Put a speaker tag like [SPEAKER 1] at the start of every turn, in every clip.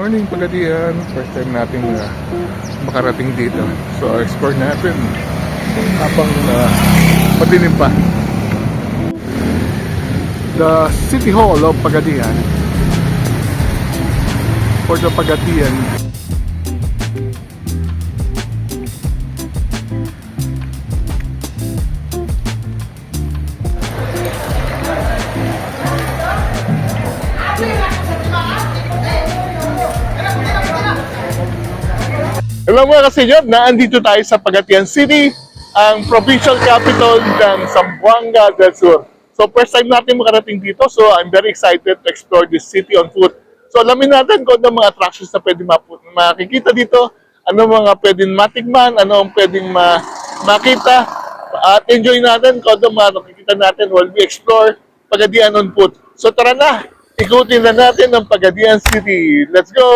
[SPEAKER 1] Morning Pagadian, first time natin makarating dito. So explore natin habang madilim pa. The City Hall of Pagadian, for the Pagadian. Hello mga kasenyor, naandito tayo sa Pagadian City, ang provincial capital ng Zamboanga del Sur. So first time natin makarating dito, so I'm very excited to explore this city on foot. So alamin natin kung ano mga attractions na pwede makikita dito, ano mga pwedeng matikman, ano ang pwedeng makita, at enjoy natin kung ano mga nakikita natin while we explore Pagadian on foot. So tara na, ikutin na natin ang Pagadian City. Let's go!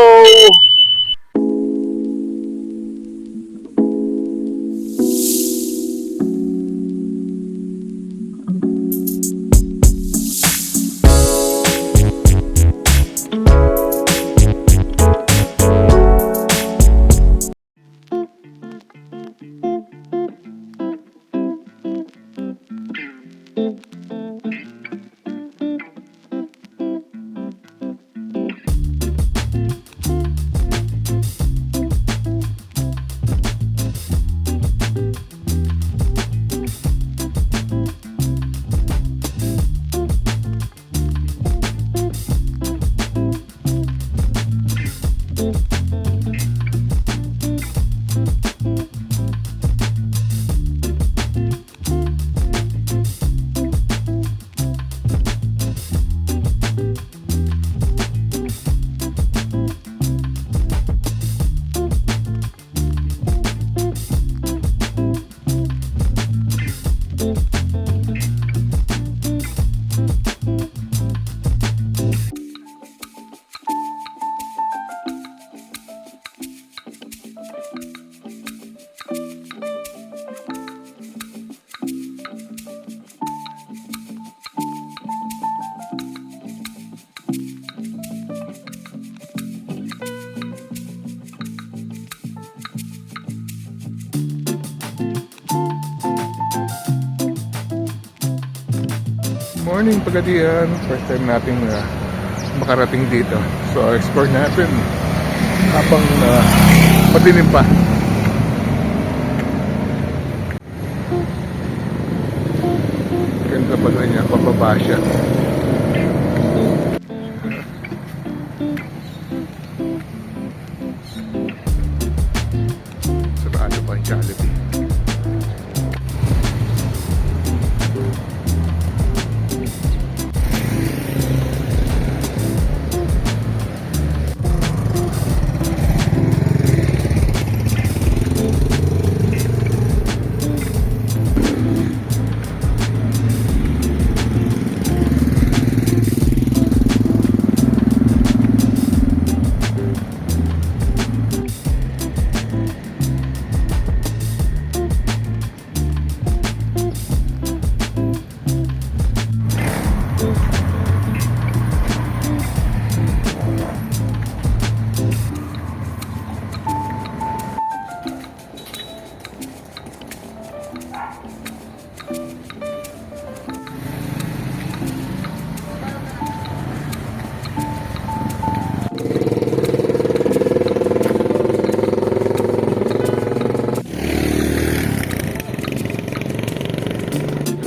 [SPEAKER 1] Morning Pagadian, first time natin makarating dito. So explore natin habang madilim pa. Ganda pa na niya, pababa siya. Sarado pa yung Jollibee.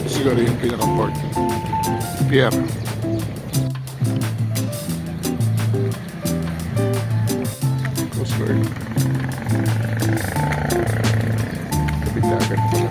[SPEAKER 1] Siguro yung pinaka-port. Pier. Coast Guard. Kapitagan pala tayo.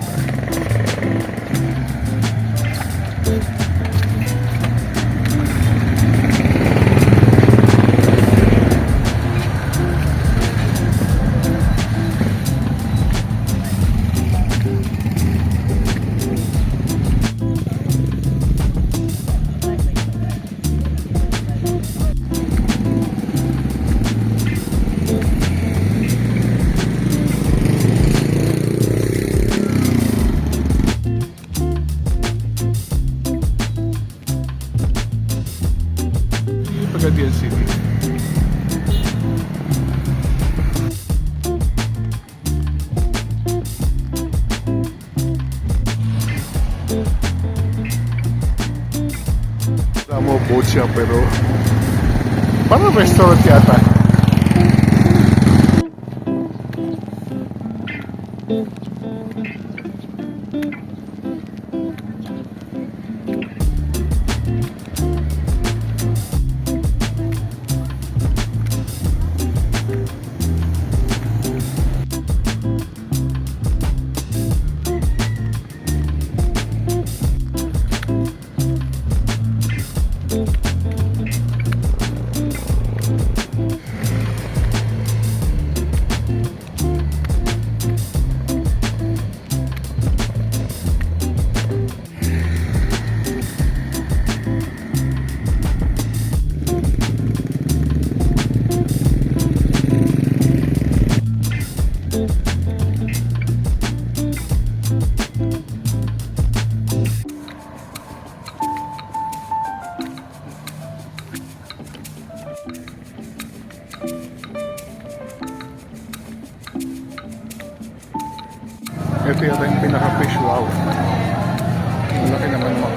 [SPEAKER 1] boat siya pero parang restaurant yata. Ito yata yung pinaka-fish. Wow. Malaki naman mo.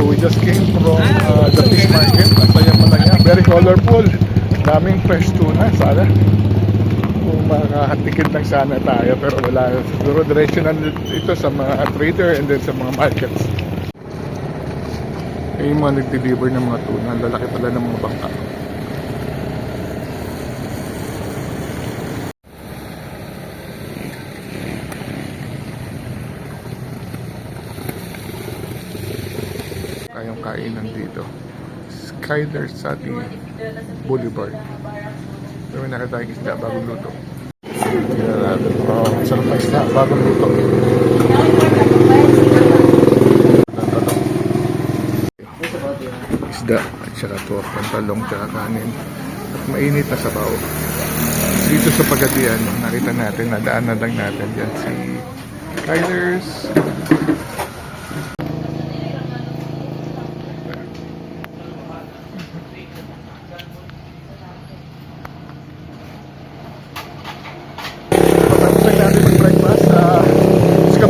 [SPEAKER 1] So we just came from the fish market. Ang saya pala niya. Very colorful. Daming fresh tuna. Sana kung makakatikid lang sana tayo, pero wala. Siguro diretso na ito sa mga trader and then sa mga markets. Yung mga nag-deliver ng mga tuna. Ang lalaki pala ng mga bangka. Kayong kainan dito. Skyler Sati Boulevard. Pero nakita yung isda bagong luto. Oh, sarap na isda bagong luto. Isda at saka to, pantalong at kanin. At mainit na sabaw. Dito sa Pagadian, nakita natin, nadaan na lang natin yan si Skyler's.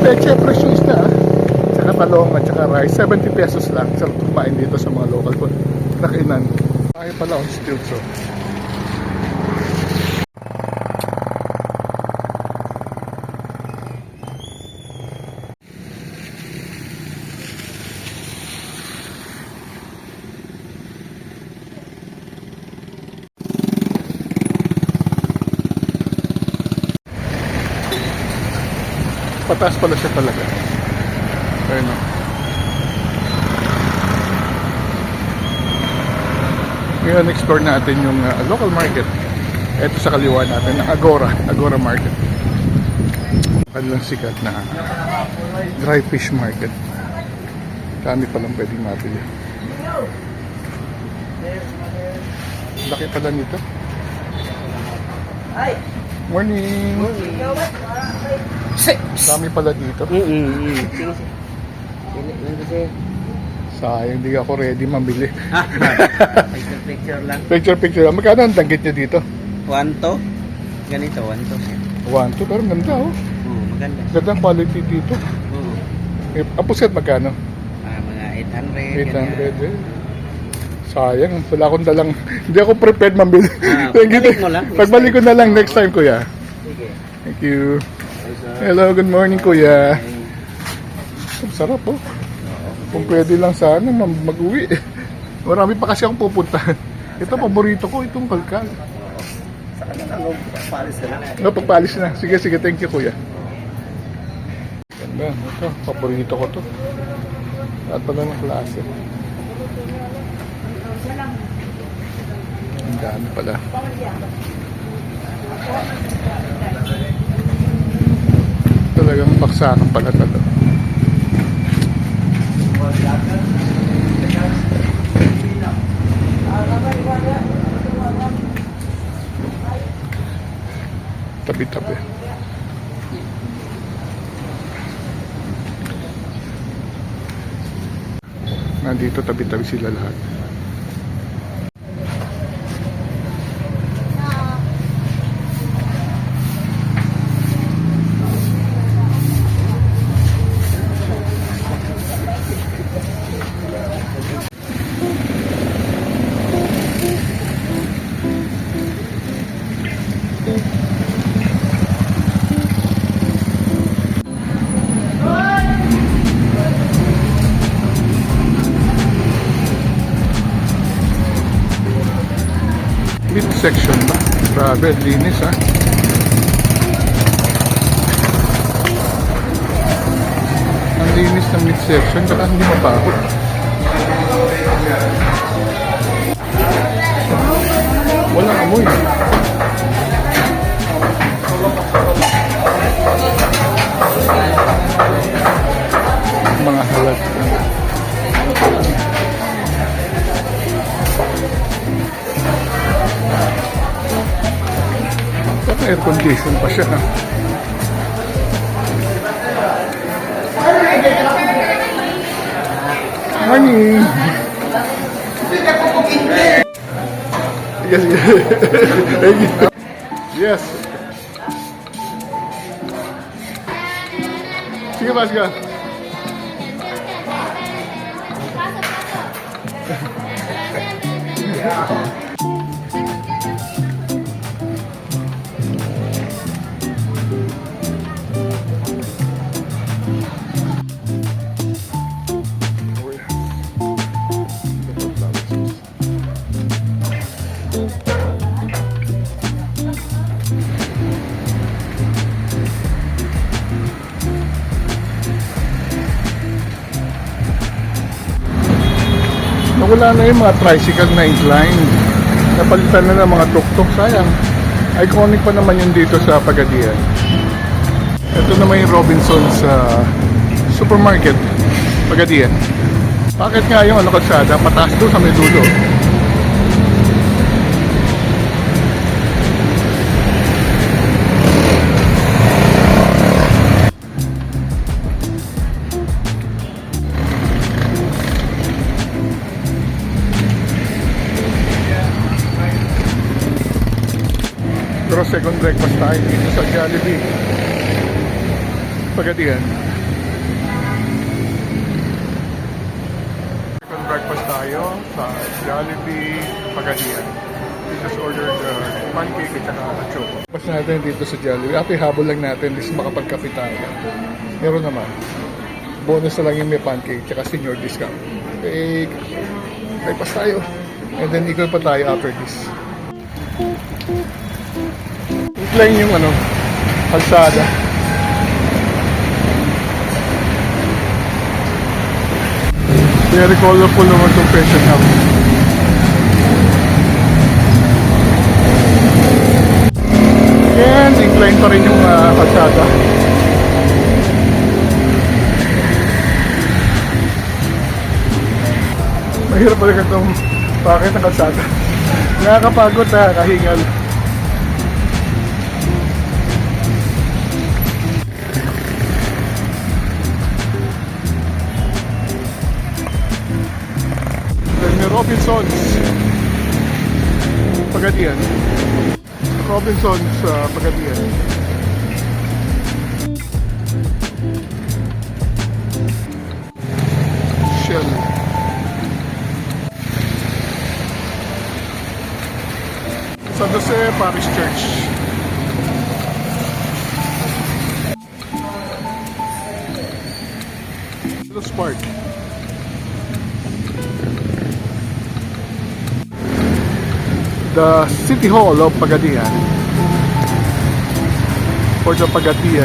[SPEAKER 1] Peche, fresh yung isda, saka talong at saka rice, 70 pesos lang. Sarap kumain dito sa mga local food na kainan. Ay pala on stilts, so. Pataas pala siya talaga. Ayun o. Ngayon, explore natin yung local market. Ito sa kaliwa natin, ang Agora Market. Kanilang sikat na dry fish market. Dami palang pwedeng mabili. Laki pala nito. Morning! Dami pala dito. Sayang, hindi ako ready mabili.
[SPEAKER 2] Picture lang.
[SPEAKER 1] Picture lang. Magkano ang tanggit nyo dito?
[SPEAKER 2] 1 to. Ganito, 1 to.
[SPEAKER 1] 1, 2, pero ganda oh.
[SPEAKER 2] Maganda.
[SPEAKER 1] Gandang quality dito. Apuset magkano?
[SPEAKER 2] Mga 800.
[SPEAKER 1] 800 eh. Sayang, wala akong dalang. Hindi ako prepared mabili.
[SPEAKER 2] Pagbalik mo lang.
[SPEAKER 1] Pagbalik ko na lang next time, kuya.
[SPEAKER 2] Sige.
[SPEAKER 1] Thank you. Hello, good morning, kuya. Sarap oh. Kung pwede lang sana mag-uwi. Marami pa kasi akong pupuntahan. Ito, paborito ko, itong kalkal.
[SPEAKER 2] Saka na lang, pagpalis na lang.
[SPEAKER 1] No, pagpalis na. Sige, thank you, kuya. Ganda, ito, paborito ko to. Lahat pala ng klase. Ang dami pala. Talagang baksakan pala talaga. Tabi-tabi. Nandito tabi-tabi sila lahat. Meat section ba? Grabe, linis ha. Ang linis ng meat section, tsaka hindi mabaho. Walang amoy. Mga halat. Air condition pa siya. Morning. Yes. Yes. Sige ba, sige. Nawala na yung mga tricycle na incline. Napalitan na ng mga tuk-tuk. Sayang. Iconic pa naman yun dito sa Pagadian. Ito naman yung Robinson's supermarket. Pagadian. Bakit nga yung kalsada? Mataas doon sa may dulo. Pero second breakfast tayo dito sa Jollibee. Pagadian. Second breakfast tayo sa Jollibee, Pagadian. We just ordered pancake at saka choco. Pas natin dito sa Jollibee. Ate, habol lang natin. This makapagkape tayo. Meron naman. Bonus na lang yung may pancake at senior discount. Okay. Breakfast tayo. And then ikot pa tayo after this. Lang yung kalsada. Very colorful naman itong fashion house. And incline pa rin yung kalsada. Mahirap pa rin itong bakit ang kalsada. Nakakapagod, nakakahingal. Robinson's Pagadian. Robinson's Pagadian. Shell. San Jose Parish Church. Little Spark. The City Hall of Pagadian, for the Pagadian.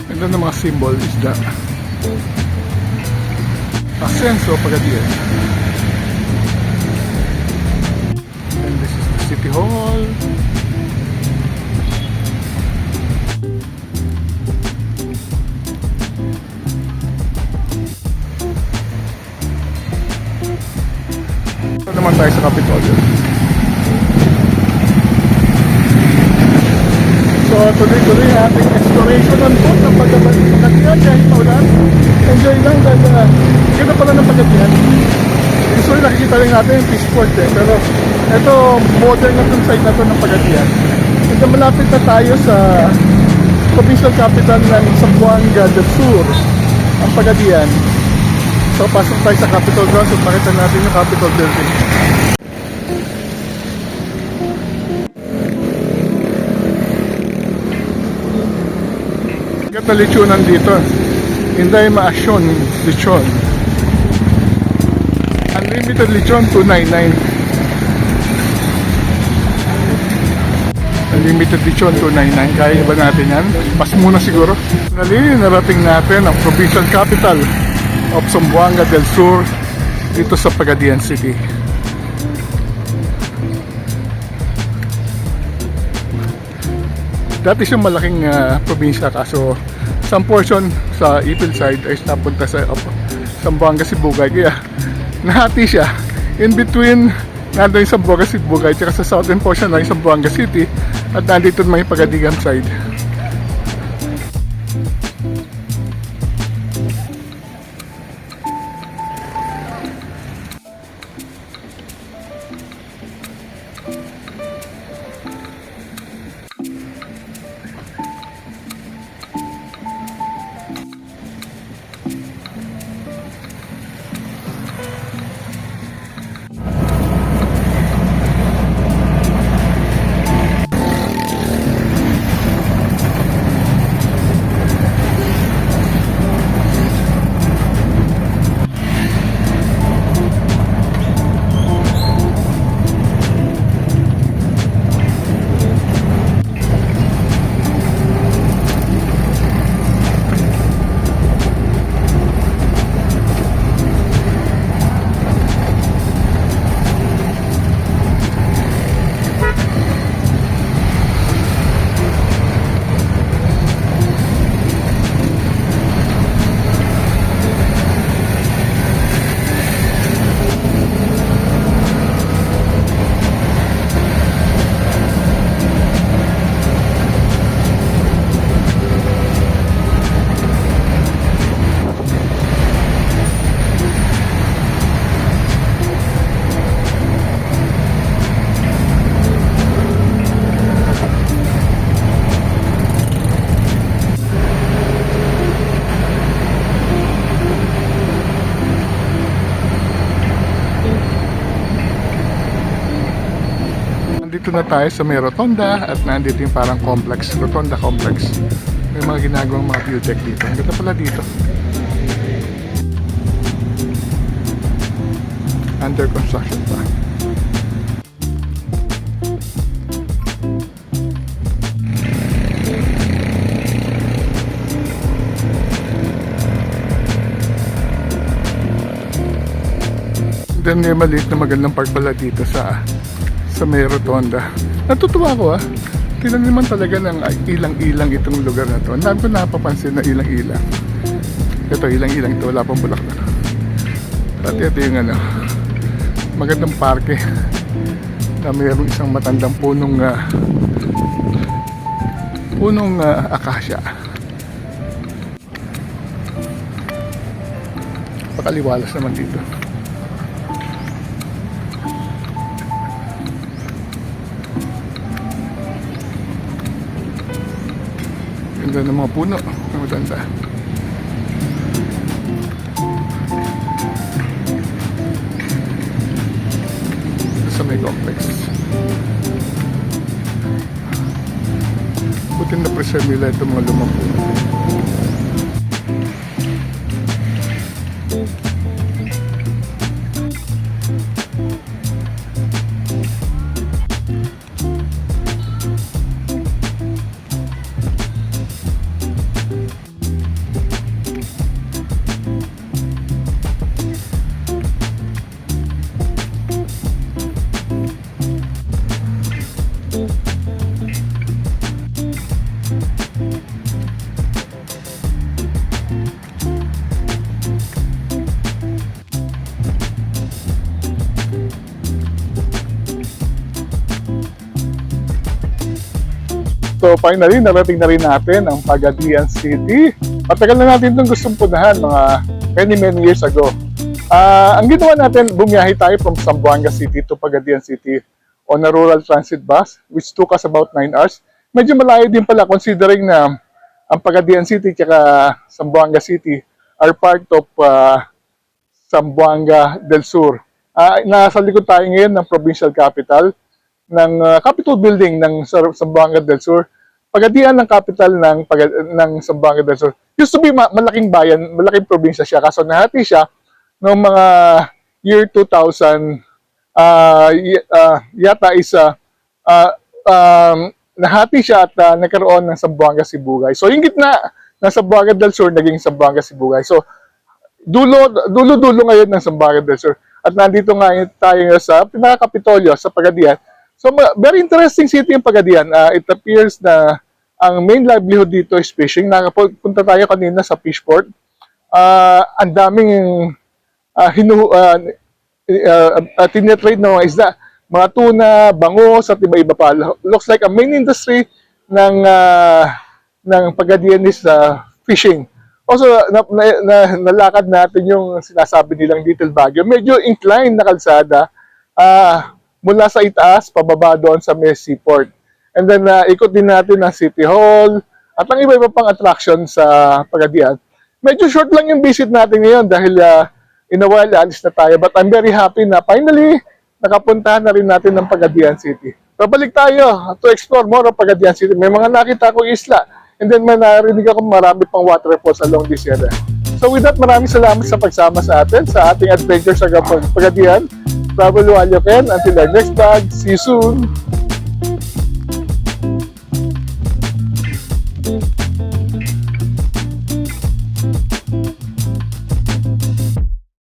[SPEAKER 1] And then the mga symbol is the Ascenso Pagadian. And this is the City Hall. Naman tayo sa Capitolio. So tuloy-tuloy ang ating exploration on foot ng Pagadian kahit maulan. Enjoy lang dahil ganda pala ng Pagadian. Usually nakikita rin natin yung Peaceport pero ito modern na itong site na ito ng Pagadian. And malapit na tayo sa provincial capital ng Zamboanga del Sur, ang Pagadian. So pasok tayo sa Capitol Grounds at makita natin yung Capitol Building. Gat na lechonan dito. Inday maasyon lechon. Unlimited lechon, $2.99. Unlimited lechon, $2.99. Kaya ba natin yan? Mas muna siguro. Narating natin ang provincial capital of Zamboanga del Sur dito sa Pagadian City. Dati siyang malaking probinsya kaso some portion sa Ipil side ay napunta sa Zamboanga Sibugay kaya nahati siya in between nandun yung Zamboanga Sibugay at sa southern portion na yung Zamboanga City at nandito naman yung Pagadian side. nandito na tayo sa may rotonda at nandito yung parang complex, rotonda complex. May mga ginagawang mga biotech dito. Ang ganda pala dito. Under construction pa. Then may maliit na magandang park pala dito sa may rotonda. Natutuwa ko Tingnan naman talaga ng ilang-ilang itong lugar na to. Ang dami ko napapansin na ilang-ilang. Ito, ilang-ilang ito. Wala pang bulaklak. At ito yung magandang parke na mayroong isang matandang punong akasya. Pakaliwalas naman dito. Ganda ng mga puno. Ang maganda. Sa may complex. Buti na preserve nila itong mga lumang puno. So finally, narating na rin natin ang Pagadian City. Matagal na natin itong gustong punahan mga many years ago. Ang ginawa natin, bumiyahe tayo from Zamboanga City to Pagadian City on a rural transit bus which took us about 9 hours. Medyo malayo din pala considering na ang Pagadian City at Zamboanga City are part of Zamboanga del Sur. Nasa likod tayo ngayon ng provincial capital ng Capitol Building ng Zamboanga del Sur. Pagadian ng capital ng Zamboanga del Sur. Used to be malaking bayan, malaking probinsya siya. Kaso nahati siya noong mga year 2000, yata is nahati siya at nagkaroon ng Zamboanga Sibugay. So yung gitna ng Zamboanga del Sur naging Zamboanga Sibugay. So dulo ngayon ng Zamboanga del Sur. At nandito nga tayo sa pinaka-Kapitolyo sa Pagadian. So very interesting city yung Pagadian. It appears na ang main livelihood dito is fishing. Nakapunta tayo kanina sa fishport. Ang daming tinitrade na mga isda. Mga tuna, bangus, at iba-iba pa. Looks like a main industry ng Pagadian is fishing. Also, nalakad natin yung sinasabi nilang Little Baguio. Medyo inclined na kalsada mula sa itaas, pababa doon sa may seaport. And then, ikot din natin ang City Hall at ang iba-iba pang attraction sa Pagadian. Medyo short lang yung visit natin ngayon dahil in a while, alis na tayo. But I'm very happy na finally, nakapuntahan na rin natin ng Pagadian City. Babalik tayo to explore more of Pagadian City. May mga nakita kong isla. And then, may narinig ako marami pang waterfalls along this area. So with that, maraming salamat sa pagsama sa atin sa ating adventure sa Pagadian. Travel while you can. Until our next vlog. See you soon!